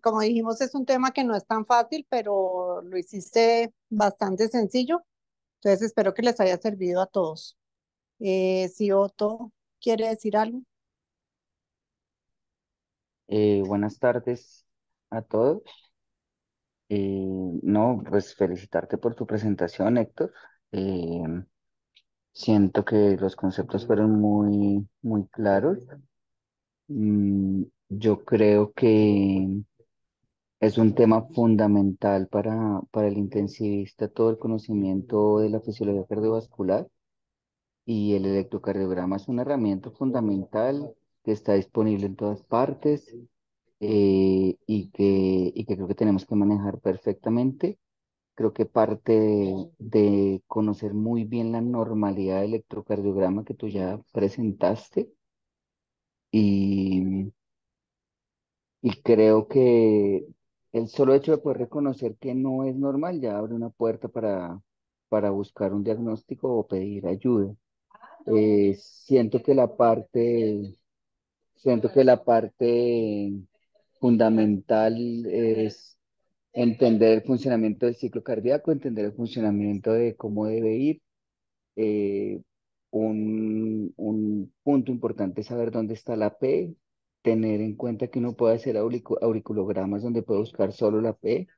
Como dijimos, es un tema que no es tan fácil, pero lo hiciste bastante sencillo. Entonces espero que les haya servido a todos. Si Otto quiere decir algo. Buenas tardes a todos. No, pues felicitarte por tu presentación, Héctor. Eh, Siento que los conceptos fueron muy claros. Yo creo que es un tema fundamental para el intensivista, todo el conocimiento de la fisiología cardiovascular y el electrocardiograma es una herramienta fundamental que está disponible en todas partes y que creo que tenemos que manejar perfectamente. Creo que parte de conocer muy bien la normalidad del electrocardiograma que tú ya presentaste y, y creo que el solo hecho de poder reconocer que no es normal ya abre una puerta para buscar un diagnóstico o pedir ayuda. Siento que la parte fundamental es entender el funcionamiento del ciclo cardíaco, entender el funcionamiento de cómo debe ir. Eh, un punto importante es saber dónde está la P, tener en cuenta que uno puede hacer auriculogramas donde puede buscar solo la P,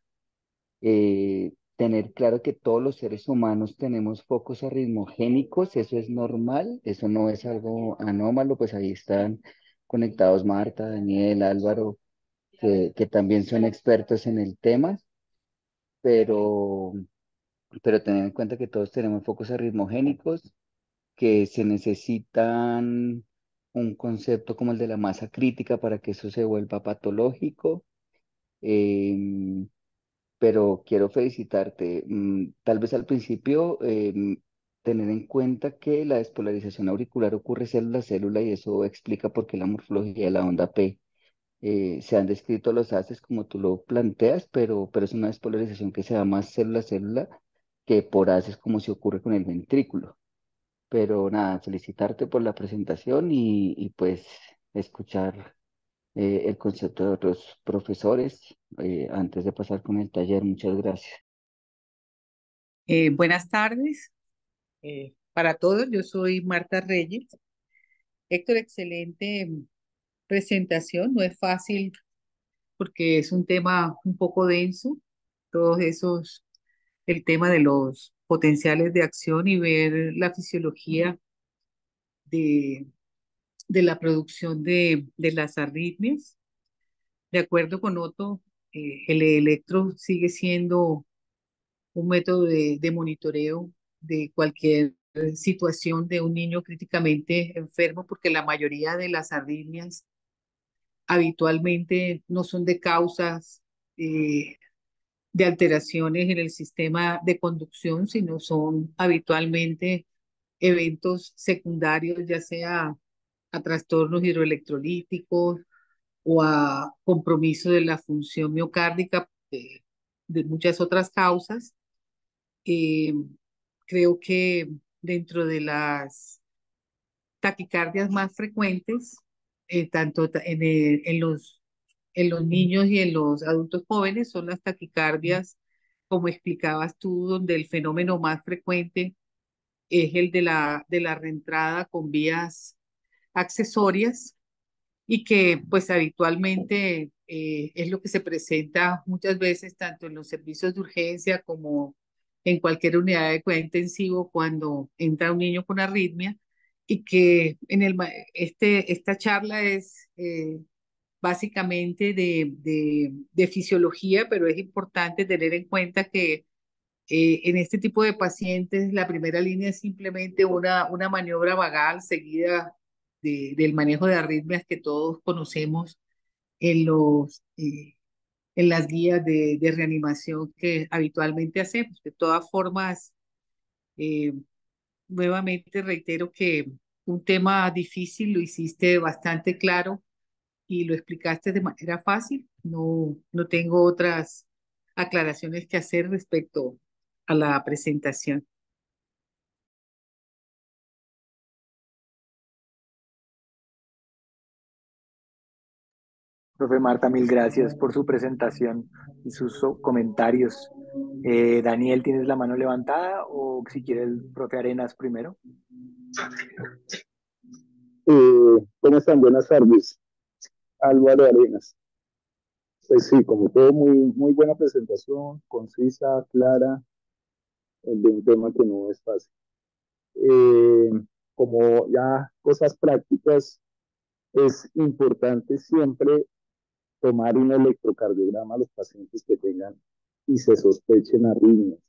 tener claro que todos los seres humanos tenemos focos arritmogénicos, eso es normal, eso no es algo anómalo, pues ahí están conectados Marta, Daniel, Álvaro, que también son expertos en el tema, pero, pero tener en cuenta que todos tenemos focos arritmogénicos, que se necesitan un concepto como el de la masa crítica para que eso se vuelva patológico. em, pero quiero felicitarte. Tal vez al principio tener en cuenta que la despolarización auricular ocurre célula a célula y eso explica por qué la morfología de la onda P. Se han descrito los haces como tú lo planteas, pero es una despolarización que se da más célula a célula que por haces como si ocurre con el ventrículo. Pero nada, felicitarte por la presentación y pues escuchar el concepto de otros profesores antes de pasar con el taller. Muchas gracias. Buenas tardes para todos. Yo soy Marta Reyes. Héctor, excelente presentación. No es fácil porque es un tema un poco denso. Todos esos, el tema de los potenciales de acción y ver la fisiología de, de la producción de las arritmias. De acuerdo con Otto, el electro sigue siendo un método de monitoreo de cualquier situación de un niño críticamente enfermo, porque la mayoría de las arritmias habitualmente no son de causas de alteraciones en el sistema de conducción, sino son habitualmente eventos secundarios, ya sea a trastornos hidroelectrolíticos o a compromiso de la función miocárdica de muchas otras causas. Eh, Creo que dentro de las taquicardias más frecuentes, tanto en los niños y en los adultos jóvenes, son las taquicardias, como explicabas tú, donde el fenómeno más frecuente es el de la reentrada con vías accesorias y que pues habitualmente es lo que se presenta muchas veces tanto en los servicios de urgencia como en cualquier unidad de cuidado intensivo cuando entra un niño con arritmia y que esta charla es básicamente de fisiología, pero es importante tener en cuenta que en este tipo de pacientes, la primera línea es simplemente una maniobra vagal seguida del manejo de arritmias que todos conocemos en en las guías de reanimación que habitualmente hacemos. De todas formas, eh, nuevamente reitero que un tema difícil lo hiciste bastante claro y lo explicaste de manera fácil. No tengo otras aclaraciones que hacer respecto a la presentación. Profe Marta, mil gracias por su presentación y sus comentarios. Daniel, ¿tienes la mano levantada o si quiere el profe Arenas primero? ¿Cómo están? Buenas tardes. Álvaro Arenas. Pues sí, como todo, muy buena presentación, concisa, clara, de un tema que no es fácil. Eh, Como ya cosas prácticas, es importante siempre tomar un electrocardiograma a los pacientes que tengan y se sospechen arritmias.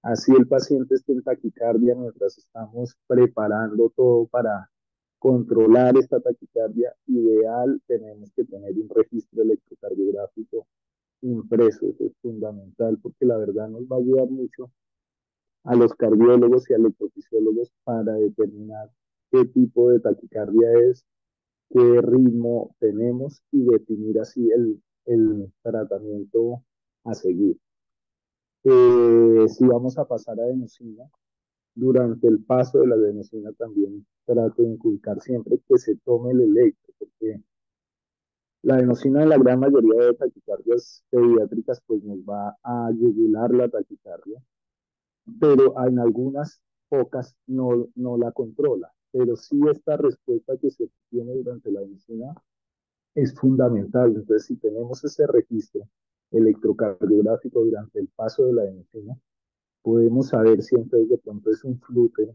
Así el paciente esté en taquicardia mientras estamos preparando todo para controlar esta taquicardia ideal, tenemos que tener un registro electrocardiográfico impreso. Eso es fundamental porque la verdad nos va a ayudar mucho a los cardiólogos y a electrofisiólogos para determinar qué tipo de taquicardia es, qué ritmo tenemos y definir así el tratamiento a seguir. Si vamos a pasar a adenosina, durante el paso de la adenosina también trato de inculcar siempre que se tome el electro, porque la adenosina en la gran mayoría de taquicardias pediátricas pues nos va a yugular la taquicardia, pero en algunas pocas no la controla. Pero sí esta respuesta que se tiene durante la adenosina es fundamental. Entonces, si tenemos ese registro electrocardiográfico durante el paso de la adenosina, podemos saber si entonces de pronto es un flúter,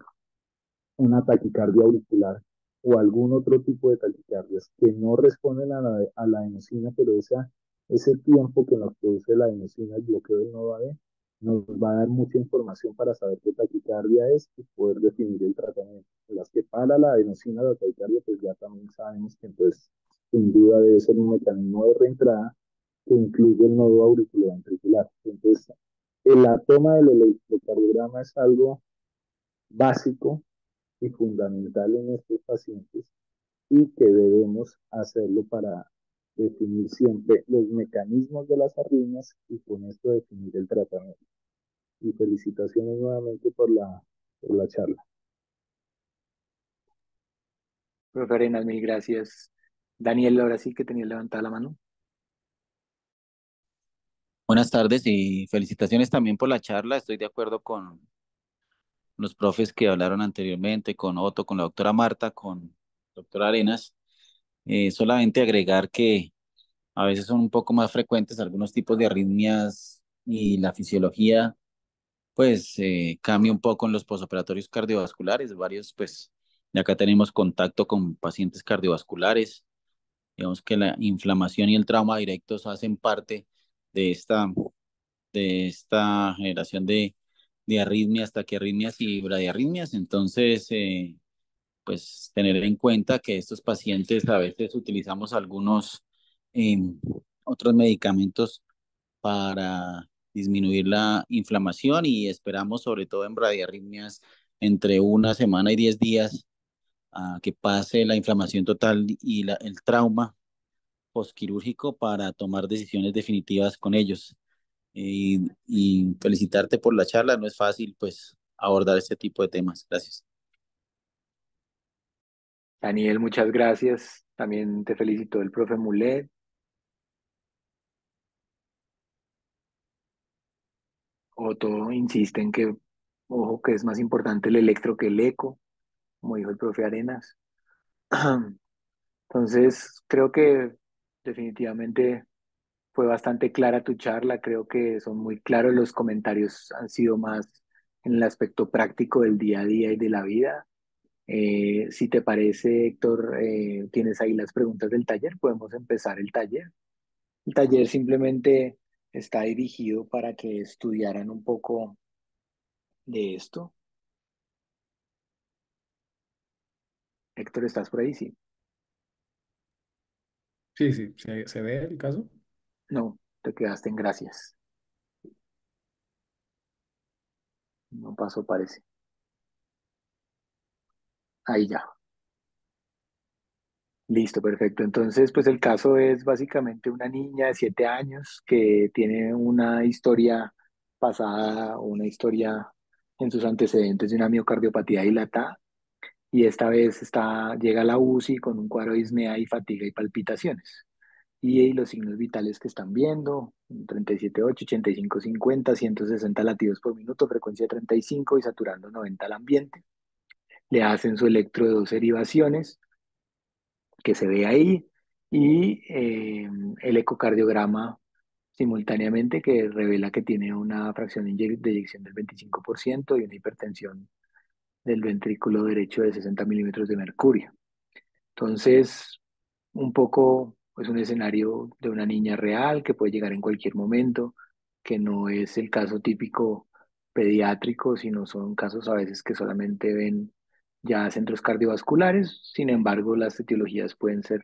una taquicardia auricular o algún otro tipo de taquicardias que no responden a la adenosina, pero ese tiempo que nos produce la adenosina, el bloqueo del nodo AD, nos va a dar mucha información para saber qué taquicardia es y poder definir el tratamiento. En las que para la adenosina, la taquicardia, pues ya también sabemos que pues sin duda debe ser un mecanismo de reentrada que incluye el nodo auriculoventricular. Entonces, la toma del electrocardiograma es algo básico y fundamental en estos pacientes y que debemos hacerlo para definir siempre los mecanismos de las arritmias y con esto definir el tratamiento. Y felicitaciones nuevamente por la charla. Profe Arenas, mil gracias. Daniel, ahora sí que tenía levantada la mano. Buenas tardes y felicitaciones también por la charla. Estoy de acuerdo con los profes que hablaron anteriormente, con Otto, con la doctora Marta, con doctora Arenas. Solamente agregar que a veces son un poco más frecuentes algunos tipos de arritmias y la fisiología, pues cambia un poco en los posoperatorios cardiovasculares. Varios, pues, de acá tenemos contacto con pacientes cardiovasculares. Digamos que la inflamación y el trauma directos hacen parte de esta generación de arritmias, taquiarritmias y bradiarritmias. Entonces, pues tener en cuenta que estos pacientes a veces utilizamos algunos eh, otros medicamentos para disminuir la inflamación y esperamos, sobre todo en bradiarritmias, entre una semana y 10 días a que pase la inflamación total y el trauma postquirúrgico para tomar decisiones definitivas con ellos. Y felicitarte por la charla. No es fácil, pues, abordar este tipo de temas. Gracias. Daniel, muchas gracias. También te felicito el profe Mulet. Otto insiste en que, ojo, que es más importante el electro que el eco, como dijo el profe Arenas. Entonces, creo que definitivamente fue bastante clara tu charla. Creo que son muy claros los comentarios, han sido más en el aspecto práctico del día a día y de la vida. Si te parece, Héctor, tienes ahí las preguntas del taller, podemos empezar el taller. El taller simplemente está dirigido para que estudiaran un poco de esto. Héctor, ¿estás por ahí? Sí. Sí, sí, se ve el caso. No, te quedaste en gracias. No pasó, parece. Ahí ya. Listo, perfecto. Entonces, pues el caso es básicamente una niña de 7 años que tiene una historia pasada o una historia en sus antecedentes de una miocardiopatía dilatada y esta vez llega a la UCI con un cuadro de disnea y fatiga y palpitaciones. y los signos vitales que están viendo, 37,8, 85,50, 160 latidos por minuto, frecuencia 35 y saturando 90 al ambiente. Le hacen su electro de 2 derivaciones que se ve ahí y el ecocardiograma simultáneamente que revela que tiene una fracción de eyección del 25% y una hipertensión del ventrículo derecho de 60 milímetros de mercurio. Entonces, un poco es un escenario de una niña real que puede llegar en cualquier momento, que no es el caso típico pediátrico, sino son casos a veces que solamente ven ya centros cardiovasculares. Sin embargo, las etiologías pueden ser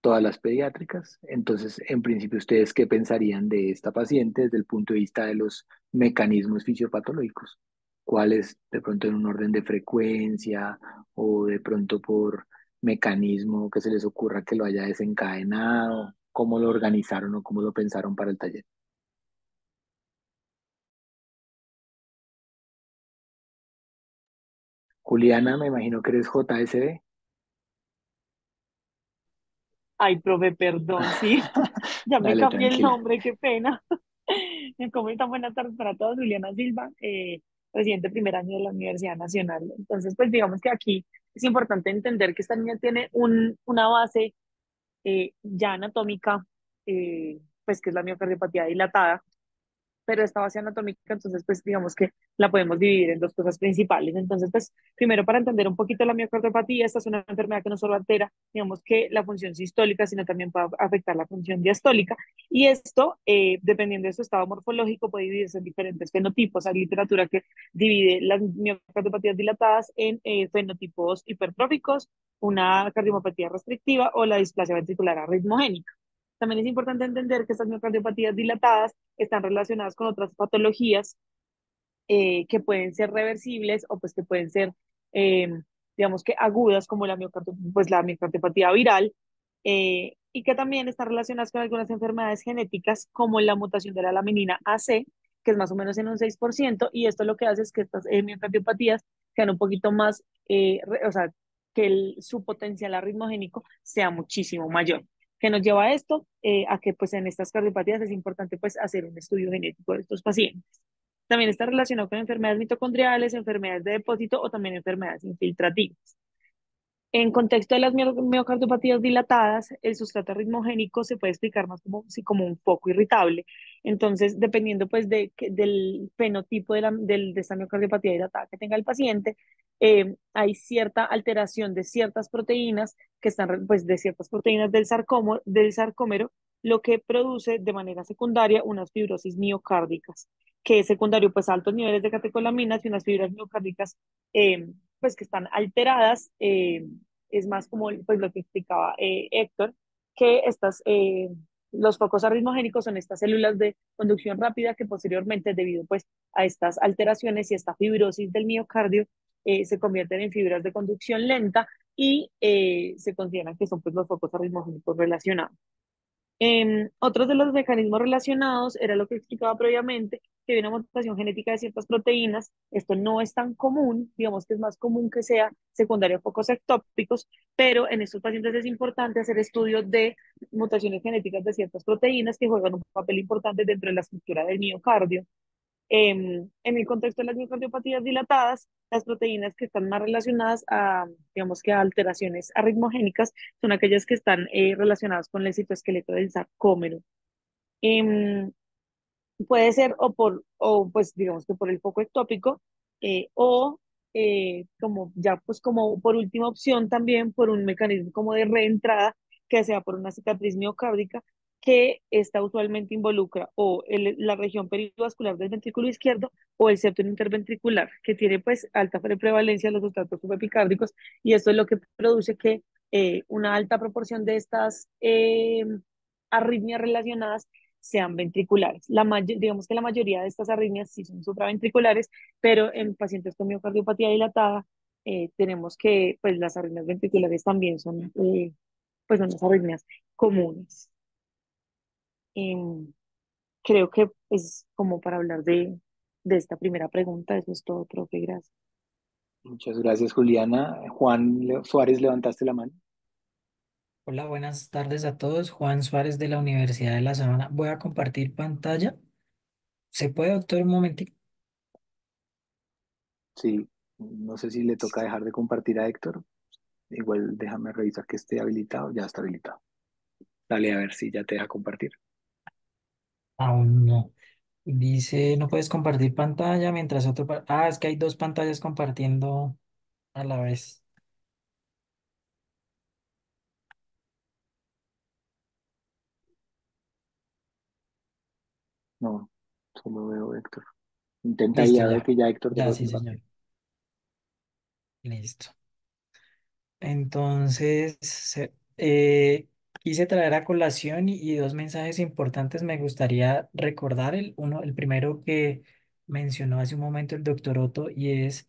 todas las pediátricas. Entonces, en principio, ¿ustedes qué pensarían de esta paciente desde el punto de vista de los mecanismos fisiopatológicos? ¿Cuáles de pronto en un orden de frecuencia o de pronto por mecanismo que se les ocurra que lo haya desencadenado? ¿Cómo lo organizaron o cómo lo pensaron para el taller? Juliana, me imagino que eres JSB. Ay, profe, perdón, sí, ya me Dale, cambié el tranquila. nombre, qué pena. ¿Cómo están? Buenas tardes para todos. Juliana Silva, residente primer año de la Universidad Nacional. Entonces, pues digamos que aquí es importante entender que esta niña tiene una base ya anatómica, pues que es la miocardiopatía dilatada, pero esta base anatómica, entonces, pues digamos que la podemos dividir en dos cosas principales. Entonces, pues primero para entender un poquito la miocardiopatía, esta es una enfermedad que no solo altera, digamos que la función sistólica, sino también puede afectar la función diastólica. Y esto, dependiendo de su estado morfológico, puede dividirse en diferentes fenotipos. Hay literatura que divide las miocardiopatías dilatadas en fenotipos hipertróficos, una cardiomopatía restrictiva o la displasia ventricular arritmogénica. También es importante entender que estas miocardiopatías dilatadas están relacionadas con otras patologías que pueden ser reversibles o pues que pueden ser, eh, digamos que agudas, como pues, la miocardiopatía viral, y que también están relacionadas con algunas enfermedades genéticas, como la mutación de la laminina AC, que es más o menos en un 6%, y esto lo que hace es que estas miocardiopatías sean un poquito más, o sea, que su potencial arritmogénico sea muchísimo mayor. ¿Qué nos lleva a esto? A que pues en estas cardiopatías es importante pues hacer un estudio genético de estos pacientes. También está relacionado con enfermedades mitocondriales, enfermedades de depósito o también enfermedades infiltrativas. En contexto de las miocardiopatías dilatadas, el sustrato arritmogénico se puede explicar más como, sí, como un foco irritable. Entonces, dependiendo pues del fenotipo de esta miocardiopatía dilatada que tenga el paciente, hay cierta alteración de ciertas proteínas que están, pues de ciertas proteínas del sarcómero, lo que produce de manera secundaria unas fibrosis miocárdicas, que es secundario pues a altos niveles de catecolaminas y unas fibras miocárdicas pues que están alteradas, es más como pues lo que explicaba Héctor, que los focos arritmogénicos son estas células de conducción rápida que posteriormente, debido pues a estas alteraciones y esta fibrosis del miocardio, se convierten en fibras de conducción lenta y se consideran que son pues los focos arritmogénicos relacionados. Otros de los mecanismos relacionados era lo que explicaba previamente, que hay una mutación genética de ciertas proteínas. Esto no es tan común, digamos que es más común que sea secundario a focos ectópicos, pero en estos pacientes es importante hacer estudios de mutaciones genéticas de ciertas proteínas que juegan un papel importante dentro de la estructura del miocardio. En el contexto de las miocardiopatías dilatadas, las proteínas que están más relacionadas a, digamos que a alteraciones arritmogénicas, son aquellas que están relacionadas con el citoesqueleto del sarcómero. Em, Puede ser o pues digamos que por el foco ectópico, o como ya pues como por última opción también por un mecanismo como de reentrada, que sea por una cicatriz miocárdica, que esta usualmente involucra o la región perivascular del ventrículo izquierdo o el septo interventricular, que tiene pues alta prevalencia de los sustratos subepicárdicos, y esto es lo que produce que una alta proporción de estas arritmias relacionadas sean ventriculares. Digamos que la mayoría de estas arritmias sí son supraventriculares, pero en pacientes con miocardiopatía dilatada tenemos que pues las arritmias ventriculares también son pues unas arritmias comunes. Em, Creo que es como para hablar de esta primera pregunta. Eso es todo, profe. Gracias. Muchas gracias, Juliana. Juan Suárez, levantaste la mano. Hola, buenas tardes a todos. Juan Suárez de la Universidad de La Sabana. Voy a compartir pantalla. ¿Se puede, doctor, un momentico? Sí, no sé si le toca dejar de compartir a Héctor. Igual déjame revisar que esté habilitado. Ya está habilitado. Dale a ver si ya te deja compartir. Aún no. Dice, no puedes compartir pantalla mientras otro... es que hay dos pantallas compartiendo a la vez. No, solo veo Héctor. Intenta ahí Listo, a ver ya. que ya Héctor Ya, dejó de sí, señor. compartir. Listo. Entonces, quise traer a colación y dos mensajes importantes me gustaría recordar. El primero que mencionó hace un momento el doctor Otto y es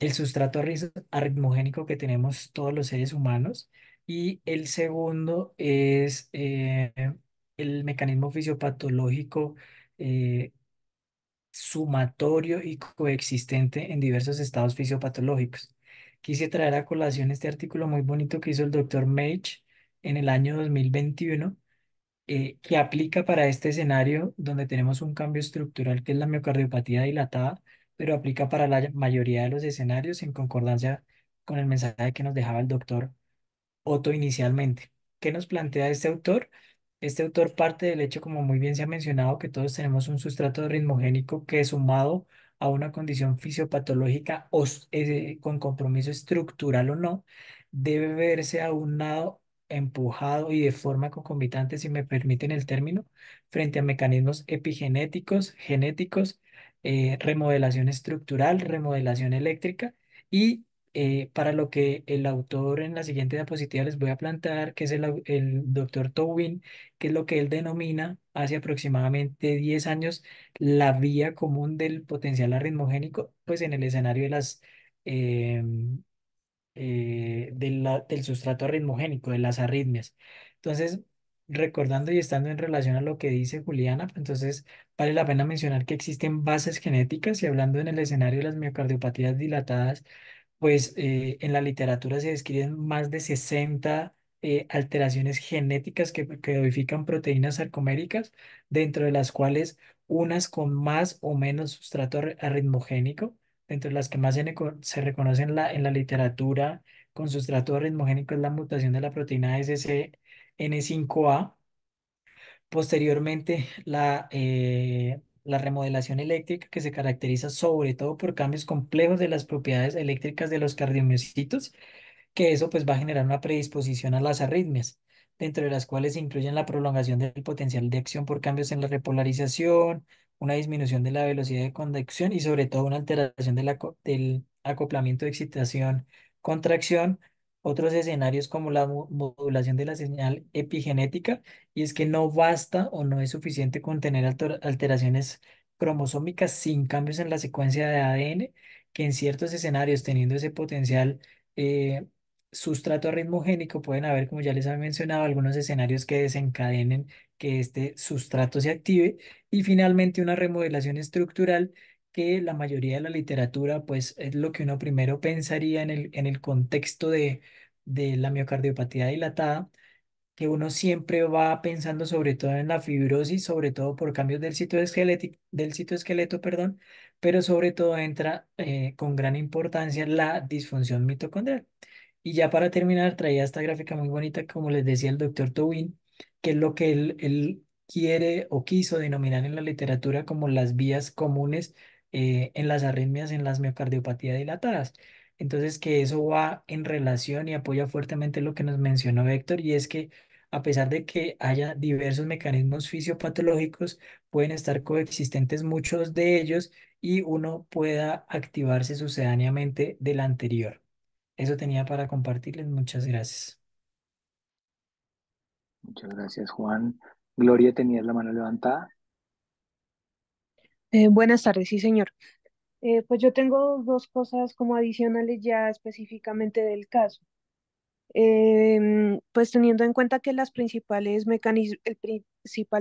el sustrato arritmogénico que tenemos todos los seres humanos. Y el segundo es el mecanismo fisiopatológico eh, sumatorio y coexistente en diversos estados fisiopatológicos. Quise traer a colación este artículo muy bonito que hizo el doctor Mage en el año 2021, que aplica para este escenario donde tenemos un cambio estructural que es la miocardiopatía dilatada, pero aplica para la mayoría de los escenarios en concordancia con el mensaje que nos dejaba el doctor Otto inicialmente. ¿Qué nos plantea este autor? Este autor parte del hecho, como muy bien se ha mencionado, que todos tenemos un sustrato ritmogénico que sumado a una condición fisiopatológica con compromiso estructural o no, debe verse aunado, empujado y de forma concomitante, si me permiten el término, frente a mecanismos epigenéticos, genéticos, remodelación estructural, remodelación eléctrica y para lo que el autor en la siguiente diapositiva les voy a plantear, que es el doctor Tobin, que es lo que él denomina hace aproximadamente 10 años la vía común del potencial arritmogénico, pues en el escenario de eh, del sustrato arritmogénico, de las arritmias. Entonces, recordando y estando en relación a lo que dice Juliana, pues, entonces vale la pena mencionar que existen bases genéticas y hablando en el escenario de las miocardiopatías dilatadas, pues en la literatura se describen más de 60 alteraciones genéticas que codifican proteínas sarcoméricas, dentro de las cuales unas con más o menos sustrato arritmogénico, dentro de las que más se reconocen en la literatura con sustrato arritmogénico es la mutación de la proteína SCN5A. Posteriormente, la remodelación eléctrica que se caracteriza sobre todo por cambios complejos de las propiedades eléctricas de los cardiomiocitos, que eso pues va a generar una predisposición a las arritmias, dentro de las cuales se incluyen la prolongación del potencial de acción por cambios en la repolarización, una disminución de la velocidad de conducción y sobre todo una alteración del acoplamiento de excitación-contracción. Otros escenarios como la modulación de la señal epigenética, y es que no basta o no es suficiente con tener alteraciones cromosómicas sin cambios en la secuencia de ADN, que en ciertos escenarios, teniendo ese potencial eh, sustrato arritmogénico, pueden haber, como ya les había mencionado, algunos escenarios que desencadenen que este sustrato se active y finalmente una remodelación estructural que la mayoría de la literatura, pues es lo que uno primero pensaría en el contexto de la miocardiopatía dilatada, que uno siempre va pensando sobre todo en la fibrosis, sobre todo por cambios del citoesqueleto, perdón, pero sobre todo entra con gran importancia la disfunción mitocondrial. Y ya para terminar, traía esta gráfica muy bonita, como les decía el doctor Tobin, que es lo que él quiere o quiso denominar en la literatura como las vías comunes en las arritmias, en las miocardiopatías dilatadas. Entonces, que eso va en relación y apoya fuertemente lo que nos mencionó Héctor, y es que a pesar de que haya diversos mecanismos fisiopatológicos, pueden estar coexistentes muchos de ellos y uno pueda activarse sucedáneamente del anterior. Eso tenía para compartirles. Muchas gracias. Muchas gracias, Juan. Gloria, tenías la mano levantada. Buenas tardes, sí, señor. Pues yo tengo dos cosas como adicionales ya específicamente del caso. Pues teniendo en cuenta que el principal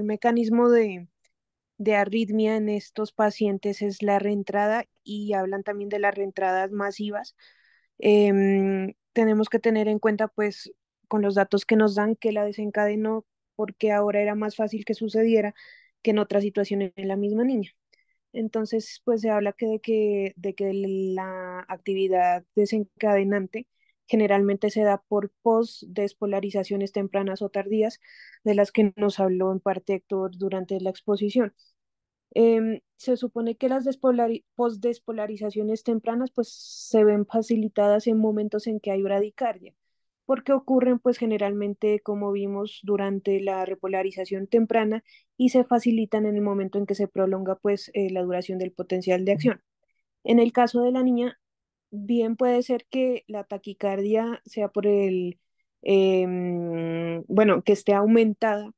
mecanismo de arritmia en estos pacientes es la reentrada y hablan también de las reentradas masivas, tenemos que tener en cuenta pues con los datos que nos dan que la desencadenó porque ahora era más fácil que sucediera que en otra situación en la misma niña. Entonces, pues se habla de que la actividad desencadenante generalmente se da por post-despolarizaciones tempranas o tardías, de las que nos habló en parte Héctor durante la exposición. Se supone que las post-despolarizaciones tempranas pues se ven facilitadas en momentos en que hay bradicardia, porque ocurren pues generalmente como vimos durante la repolarización temprana y se facilitan en el momento en que se prolonga pues la duración del potencial de acción. En el caso de la niña, bien puede ser que la taquicardia sea por bueno, que esté aumentada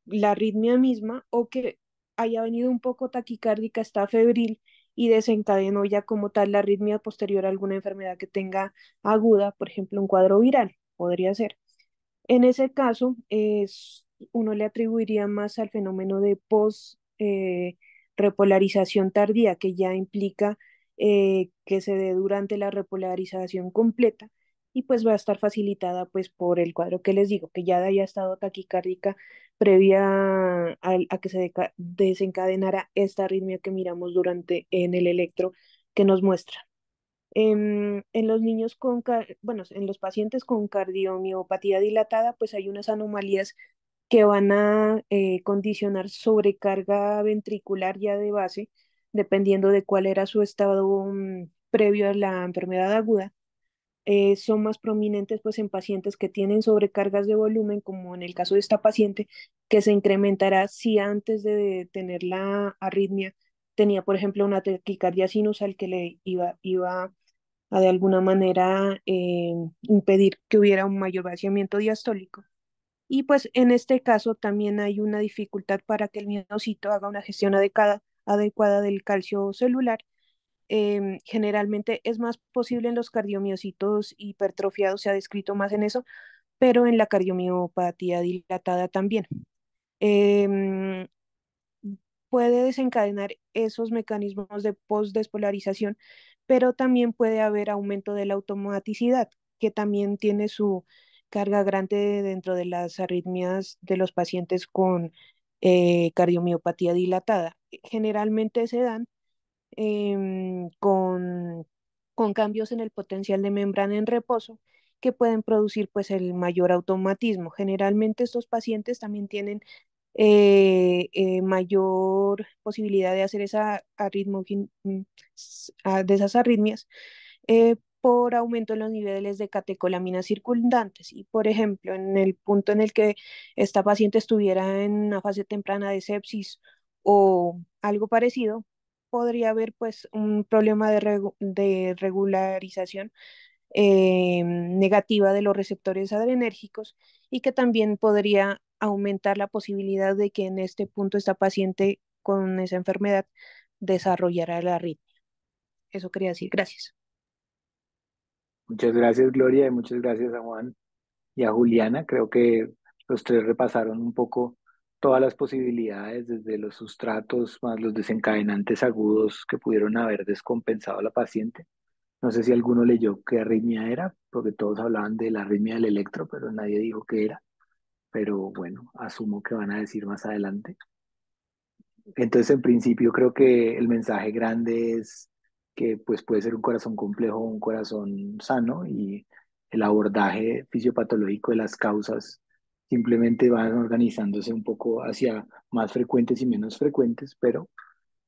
la arritmia misma o que haya venido un poco taquicárdica, está febril y desencadenó ya como tal la arritmia posterior a alguna enfermedad que tenga aguda, por ejemplo, un cuadro viral, podría ser. En ese caso, uno le atribuiría más al fenómeno de repolarización tardía, que ya implica que se dé durante la repolarización completa y pues va a estar facilitada pues por el cuadro que les digo, que ya haya estado taquicárdica previa a que se desencadenara esta arritmia que miramos durante en el electro que nos muestra. En los niños bueno, en los pacientes con cardiomiopatía dilatada, pues hay unas anomalías que van a condicionar sobrecarga ventricular ya de base, dependiendo de cuál era su estado previo a la enfermedad aguda. Son más prominentes pues en pacientes que tienen sobrecargas de volumen, como en el caso de esta paciente, que se incrementará si antes de tener la arritmia tenía, por ejemplo, una taquicardia sinusal que le iba a de alguna manera impedir que hubiera un mayor vaciamiento diastólico. Y pues en este caso también hay una dificultad para que el miocito haga una gestión adecuada del calcio celular. Generalmente es más posible en los cardiomiocitos hipertrofiados, se ha descrito más en eso, pero en la cardiomiopatía dilatada también. Em, Puede desencadenar esos mecanismos de postdespolarización, pero también puede haber aumento de la automaticidad, que también tiene su carga grande dentro de las arritmias de los pacientes con cardiomiopatía dilatada. Generalmente se dan con cambios en el potencial de membrana en reposo que pueden producir pues el mayor automatismo. Generalmente estos pacientes también tienen mayor posibilidad de hacer de esas arritmias por aumento en los niveles de catecolaminas circundantes. Y, por ejemplo, en el punto en el que esta paciente estuviera en una fase temprana de sepsis o algo parecido, podría haber pues un problema de regularización negativa de los receptores adrenérgicos y que también podría aumentar la posibilidad de que en este punto esta paciente con esa enfermedad desarrollara la arritmia. Eso quería decir. Gracias. Muchas gracias, Gloria, y muchas gracias a Juan y a Juliana. Creo que los tres repasaron un poco todas las posibilidades, desde los sustratos más los desencadenantes agudos que pudieron haber descompensado a la paciente. No sé si alguno leyó qué arritmia era, porque todos hablaban de la arritmia del electro, pero nadie dijo qué era. Pero bueno, asumo que van a decir más adelante. Entonces, en principio, creo que el mensaje grande es que pues, puede ser un corazón complejo o un corazón sano, y el abordaje fisiopatológico de las causas simplemente van organizándose un poco hacia más frecuentes y menos frecuentes, pero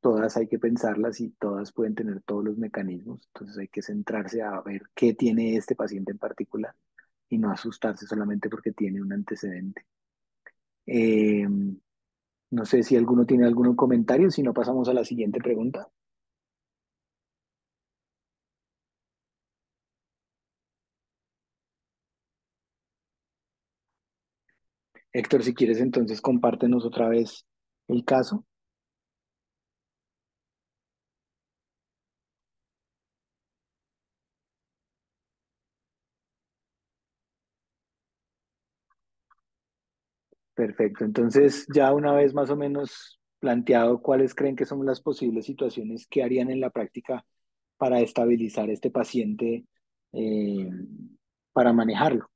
todas hay que pensarlas y todas pueden tener todos los mecanismos. Entonces hay que centrarse a ver qué tiene este paciente en particular y no asustarse solamente porque tiene un antecedente. Eh, no sé si alguno tiene algún comentario, si no pasamos a la siguiente pregunta. Héctor, si quieres entonces compártenos otra vez el caso. Perfecto, entonces ya una vez más o menos planteado cuáles creen que son las posibles situaciones que harían en la práctica para estabilizar este paciente, eh, para manejarlo.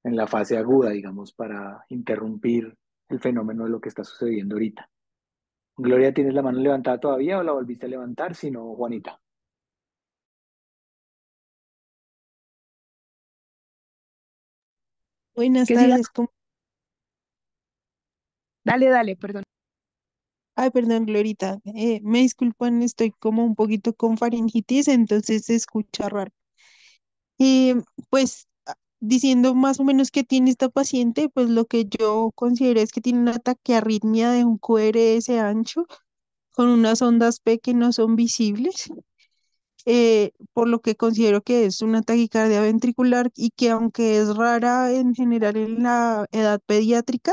en la fase aguda, digamos, para interrumpir el fenómeno de lo que está sucediendo ahorita. Gloria, ¿tienes la mano levantada todavía o la volviste a levantar? Si no, Juanita. Buenas Que siga. tardes. Dale, dale, perdón. Ay, perdón, Glorita. Me disculpan, estoy como un poquito con faringitis, entonces se escucha raro. Eh, pues diciendo más o menos qué tiene esta paciente, pues lo que yo considero es que tiene una taquiarritmia de un QRS ancho con unas ondas P que no son visibles, por lo que considero que es una taquicardia ventricular y que aunque es rara en general en la edad pediátrica,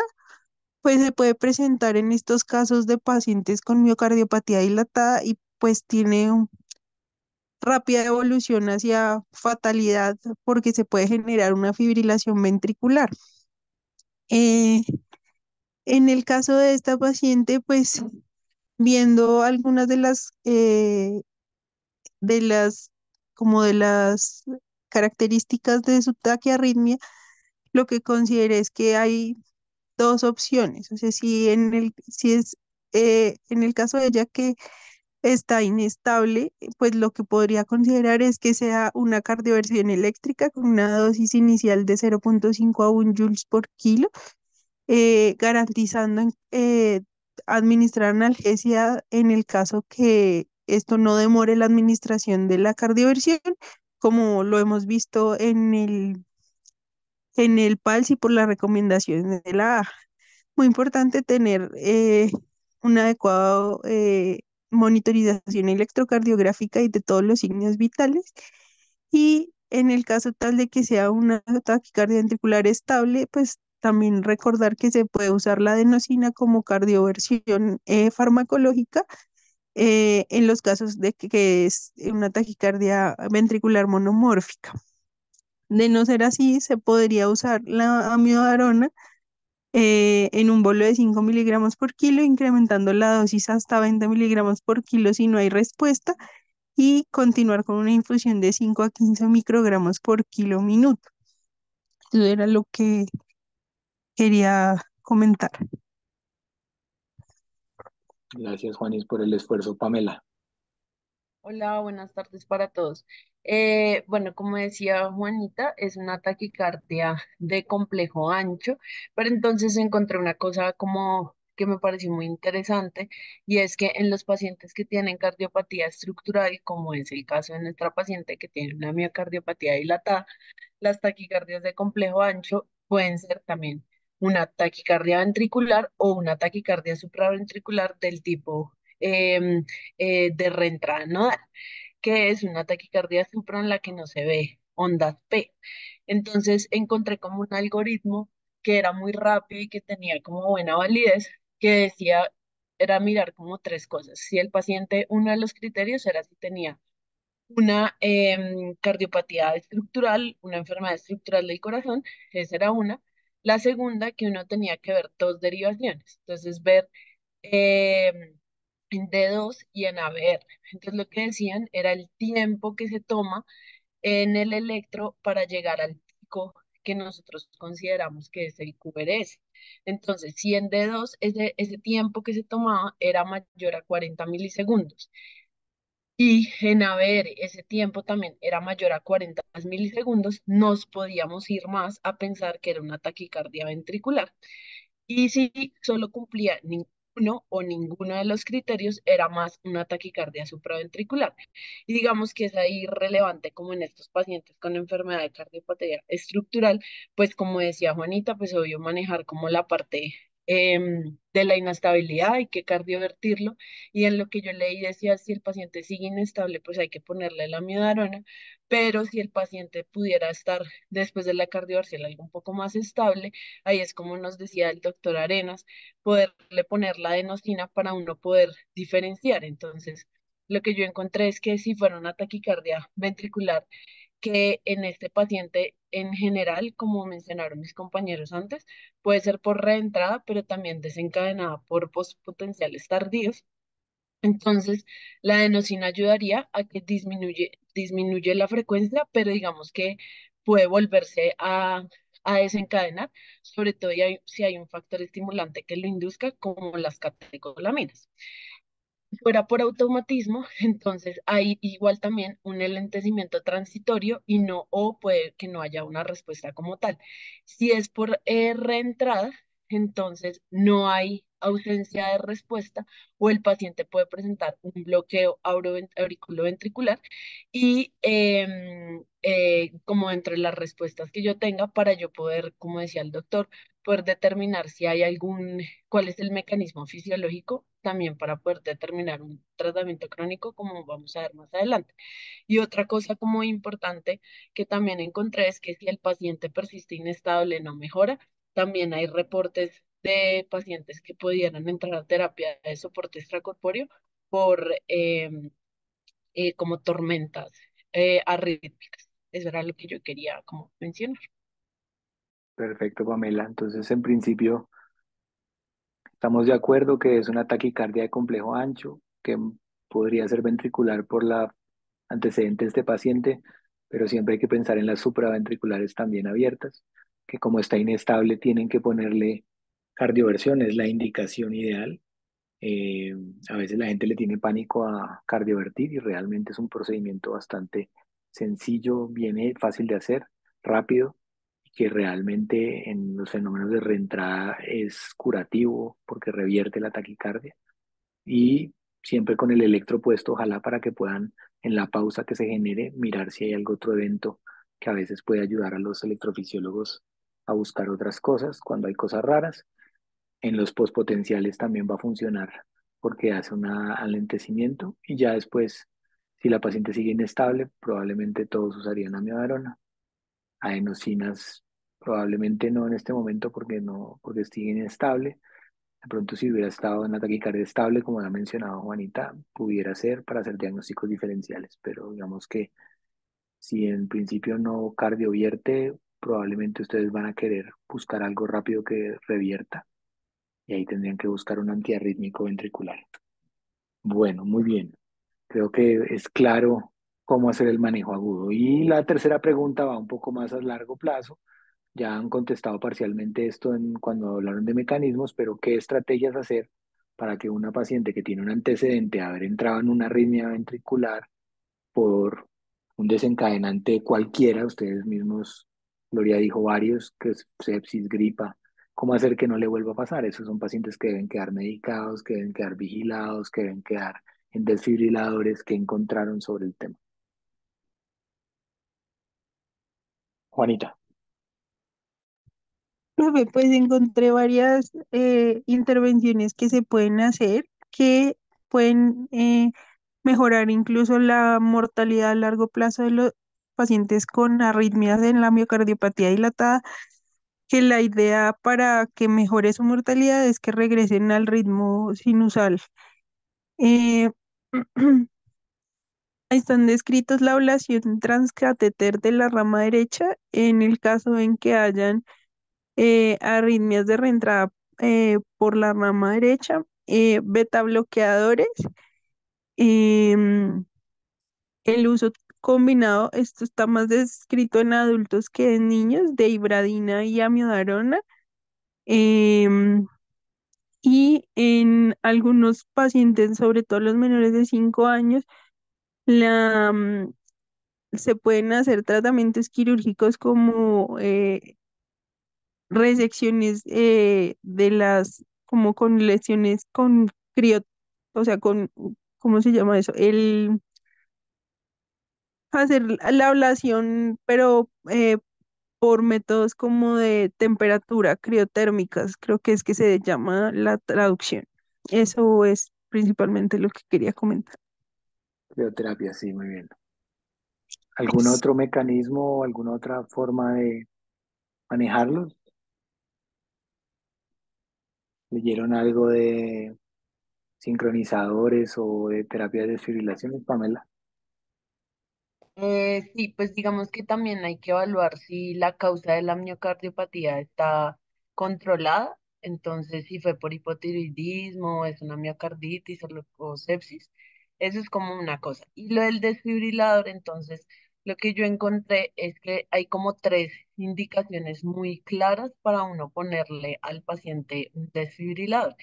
pues se puede presentar en estos casos de pacientes con miocardiopatía dilatada y pues tiene rápida evolución hacia fatalidad porque se puede generar una fibrilación ventricular. Eh, en el caso de esta paciente, pues viendo algunas de las, como de las características de su taquiarritmia, lo que consideré es que hay dos opciones. O sea, si es en el caso de ella que está inestable, pues lo que podría considerar es que sea una cardioversión eléctrica con una dosis inicial de 0,5 a 1 joules por kilo, garantizando administrar analgesia en el caso que esto no demore la administración de la cardioversión, como lo hemos visto en el PALS y por las recomendaciones de la AJA. Muy importante tener una adecuada monitorización electrocardiográfica y de todos los signos vitales. Y en el caso tal de que sea una taquicardia ventricular estable, pues también recordar que se puede usar la adenosina como cardioversión farmacológica en los casos de que es una taquicardia ventricular monomórfica. De no ser así, se podría usar la amiodarona en un bolo de 5 miligramos por kilo, incrementando la dosis hasta 20 miligramos por kilo si no hay respuesta, y continuar con una infusión de 5 a 15 microgramos por kilo minuto. Eso era lo que quería comentar. Gracias, Juanis, por el esfuerzo. Pamela. Hola, buenas tardes para todos. Bueno, como decía Juanita, es una taquicardia de complejo ancho, pero entonces encontré una cosa como que me pareció muy interesante y es que en los pacientes que tienen cardiopatía estructural, como es el caso de nuestra paciente que tiene una miocardiopatía dilatada, las taquicardias de complejo ancho pueden ser también una taquicardia ventricular o una taquicardia supraventricular del tipo de reentrada nodal, que es una taquicardia supra en la que no se ve ondas P. Entonces encontré como un algoritmo que era muy rápido y que tenía como buena validez, que decía, era mirar como tres cosas. Si el paciente, uno de los criterios era si tenía una cardiopatía estructural, una enfermedad estructural del corazón, esa era una. La segunda, que uno tenía que ver dos derivaciones, entonces ver em, en D2 y en ABR. Entonces lo que decían era el tiempo que se toma en el electro para llegar al pico que nosotros consideramos que es el QRS. Entonces, si en D2 ese tiempo que se tomaba era mayor a 40 milisegundos y en ABR ese tiempo también era mayor a 40 milisegundos, nos podíamos ir más a pensar que era una taquicardia ventricular. Y si solo cumplía ninguno o ninguno de los criterios, era más una taquicardia supraventricular. Y digamos que es ahí relevante como en estos pacientes con enfermedad de cardiopatía estructural, pues como decía Juanita, pues obvio manejar como la parte de la inestabilidad, hay que cardiovertirlo. Y en lo que yo leí decía, si el paciente sigue inestable, pues hay que ponerle la amiodarona, pero si el paciente pudiera estar después de la cardioversión algo un poco más estable, ahí es como nos decía el doctor Arenas, poderle poner la adenosina para uno poder diferenciar. Entonces, lo que yo encontré es que si fuera una taquicardia ventricular, que en este paciente en general, como mencionaron mis compañeros antes, puede ser por reentrada, pero también desencadenada por potenciales tardíos. Entonces, la adenosina ayudaría a que disminuye la frecuencia, pero digamos que puede volverse a desencadenar, sobre todo si hay un factor estimulante que lo induzca, como las catecolaminas. Fuera por automatismo, entonces hay igual también un enlentecimiento transitorio y no, o puede que no haya una respuesta como tal. Si es por reentrada, entonces no hay ausencia de respuesta o el paciente puede presentar un bloqueo auriculoventricular y como entre las respuestas que yo tenga para yo poder, como decía el doctor, poder determinar si hay cuál es el mecanismo fisiológico, también para poder determinar un tratamiento crónico, como vamos a ver más adelante. Y otra cosa como importante que también encontré es que si el paciente persiste inestable, no mejora, también hay reportes de pacientes que pudieran entrar a terapia de soporte extracorpóreo por como tormentas arrítmicas. Eso era lo que yo quería como mencionar. Perfecto, Pamela. Entonces, en principio, estamos de acuerdo que es una taquicardia de complejo ancho, que podría ser ventricular por la antecedente de este paciente, pero siempre hay que pensar en las supraventriculares también abiertas, que como está inestable tienen que ponerle cardioversión, es la indicación ideal. Eh, a veces la gente le tiene pánico a cardiovertir y realmente es un procedimiento bastante sencillo, viene fácil de hacer, rápido, y que realmente en los fenómenos de reentrada es curativo porque revierte la taquicardia y siempre con el electro puesto, ojalá para que puedan en la pausa que se genere mirar si hay algún otro evento que a veces puede ayudar a los electrofisiólogos a buscar otras cosas cuando hay cosas raras. En los postpotenciales también va a funcionar porque hace un alentecimiento y ya después, si la paciente sigue inestable, probablemente todos usarían amiodarona. Adenosinas probablemente no en este momento porque no, porque sigue inestable. De pronto si hubiera estado en la taquicardia estable, como ha mencionado Juanita, pudiera ser para hacer diagnósticos diferenciales, pero digamos que si en principio no cardiovierte, probablemente ustedes van a querer buscar algo rápido que revierta y ahí tendrían que buscar un antiarrítmico ventricular. Bueno, muy bien. Creo que es claro cómo hacer el manejo agudo. Y la tercera pregunta va un poco más a largo plazo. Ya han contestado parcialmente esto cuando hablaron de mecanismos, pero ¿qué estrategias hacer para que una paciente que tiene un antecedente de haber entrado en una arritmia ventricular por un desencadenante cualquiera, ustedes mismos, Gloria dijo varios, que es sepsis, gripa, cómo hacer que no le vuelva a pasar? Esos son pacientes que deben quedar medicados, que deben quedar vigilados, que deben quedar en desfibriladores que encontraron sobre el tema. Juanita. Profe, pues encontré varias intervenciones que se pueden hacer que pueden mejorar incluso la mortalidad a largo plazo de los pacientes con arritmias en la miocardiopatía dilatada, que la idea para que mejore su mortalidad es que regresen al ritmo sinusal. Eh, Están descritos la ablación transcatéter de la rama derecha en el caso en que hayan arritmias de reentrada por la rama derecha, beta bloqueadores, em, el uso combinado, esto está más descrito en adultos que en niños, de ibradina y amiodarona, em, y en algunos pacientes, sobre todo los menores de 5 años, la, se pueden hacer tratamientos quirúrgicos como resecciones de las, como con lesiones con crio, o sea, con, ¿cómo se llama eso? El hacer la ablación, pero por métodos como de temperatura, criotérmicas, creo que es que se llama la traducción. Eso es principalmente lo que quería comentar. Crioterapia, sí, muy bien. ¿Algún otro mecanismo o alguna otra forma de manejarlos? ¿Leyeron algo de sincronizadores o de terapia de desfibrilaciones, Pamela? Sí, pues digamos que también hay que evaluar si la causa de la miocardiopatía está controlada, entonces si fue por hipotiroidismo, es una miocarditis o sepsis, eso es como una cosa. Y lo del desfibrilador, entonces, lo que yo encontré es que hay como tres indicaciones muy claras para uno ponerle al paciente un desfibrilador.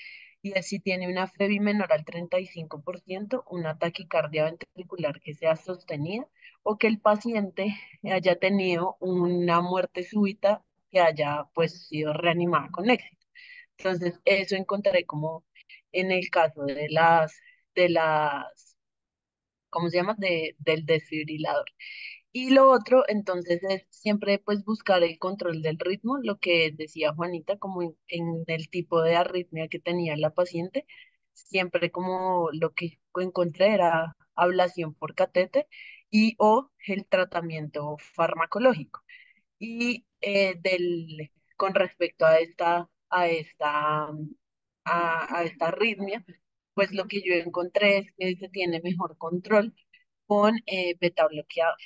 Y es si tiene una FEBI menor al 35%, una taquicardia ventricular que sea sostenida o que el paciente haya tenido una muerte súbita que haya pues sido reanimada con éxito. Entonces, eso encontré como en el caso de las, ¿cómo se llama? Del desfibrilador. Y lo otro, entonces, es siempre pues buscar el control del ritmo, lo que decía Juanita, como en el tipo de arritmia que tenía la paciente, siempre como lo que encontré era ablación por catéter y o el tratamiento farmacológico. Y con respecto a esta arritmia, pues lo que yo encontré es que se tiene mejor control con beta bloqueador.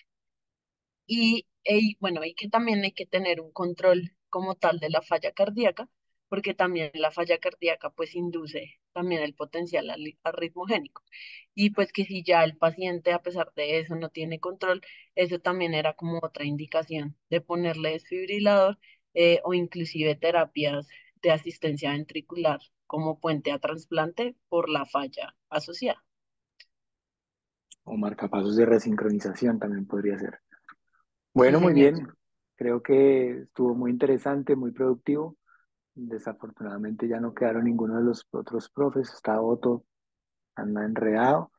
Bueno, y que también hay que tener un control como tal de la falla cardíaca, porque también la falla cardíaca pues induce también el potencial arritmogénico. Y pues que si ya el paciente a pesar de eso no tiene control, eso también era como otra indicación de ponerle desfibrilador o inclusive terapias de asistencia ventricular como puente a trasplante por la falla asociada. O marcapasos de resincronización también podría ser. Sí, Bueno, muy señor. bien. Creo que estuvo muy interesante, muy productivo. Desafortunadamente ya no quedaron ninguno de los otros profes. Está Otto, anda enredado.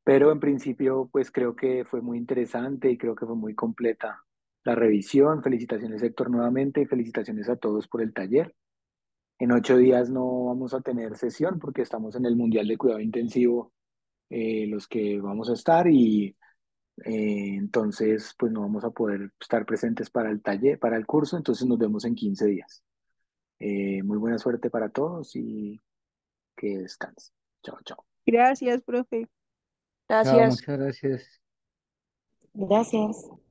Pero en principio, pues creo que fue muy interesante y creo que fue muy completa la revisión. Felicitaciones, Héctor, nuevamente y felicitaciones a todos por el taller. En 8 días no vamos a tener sesión porque estamos en el Mundial de Cuidado Intensivo, los que vamos a estar y entonces pues no vamos a poder estar presentes para el taller, para el curso, entonces nos vemos en 15 días. Muy buena suerte para todos y que descansen. Chao, chao. Gracias, profe. Chao, Gracias. muchas gracias. Gracias.